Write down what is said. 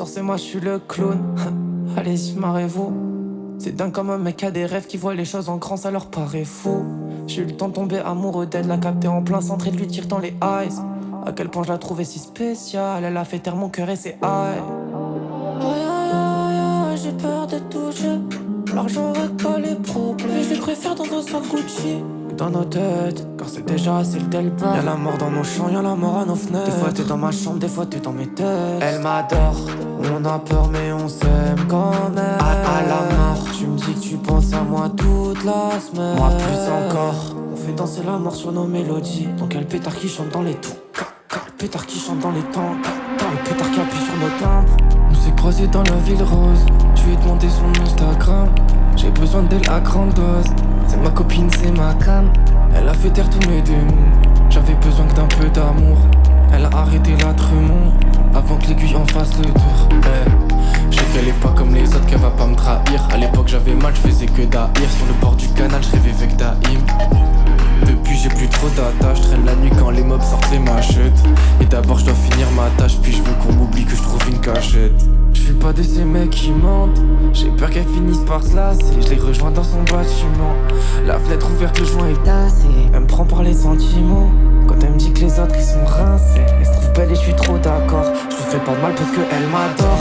soir c'est moi, je suis le clown. Allez-y, marrez-vous. C'est dingue comme un mec a des rêves qui voit les choses en grand, ça leur paraît fou. J'ai eu le temps de tomber amoureux d'elle, la capter en plein centre et de lui tirer dans les eyes. À quel point je la trouvais si spéciale, elle a fait taire mon cœur et ses eyes. J'ai peur d'être touché. L'argent règle pas les problèmes, mais je les préfère dans un sac Gucci que dans nos têtes, car c'est déjà assez le tel bas. Y'a la mort dans nos champs, y'a la mort à nos fenêtres. Des fois t'es dans ma chambre, des fois t'es dans mes têtes. Elle m'adore, on a peur mais on s'aime quand même. À la mort, tu me dis que tu penses à moi toute la semaine. Moi plus encore, on fait danser la mort sur nos mélodies. Donc y'a le pétard qui chante dans les tours, le pétard qui chante dans les temps, le pétard qui appuie sur nos tempes. On s'est croisés dans la ville rose, je lui ai demandé son Instagram. J'ai besoin d'elle à grande dose, c'est ma copine, c'est ma cam. Elle a fait taire tous mes démons, j'avais besoin que d'un peu d'amour. Elle a arrêté la tremont, avant que l'aiguille en fasse le tour. Je sais qu'elle est pas comme les autres, qu'elle va pas me trahir. À l'époque j'avais mal, je faisais que d'haïr. Sur le bord du canal, je rêvais avec Daïm. Depuis j'ai plus trop d'attaches, je traîne la nuit quand les mobs sortent les machettes. Et d'abord je dois finir ma tâche, puis je veux qu'on m'oublie que je trouve une cachette. Je suis pas de ces mecs qui mentent, j'ai peur qu'elle finisse par se lasser. Je l'ai rejoint dans son bâtiment, la fenêtre ouverte, le joint est tassé. Elle me prend par les sentiments, quand elle me dit que les autres ils sont rincés. Elle se trouve belle et je suis trop d'accord, je lui fais pas de mal parce qu'elle m'adore.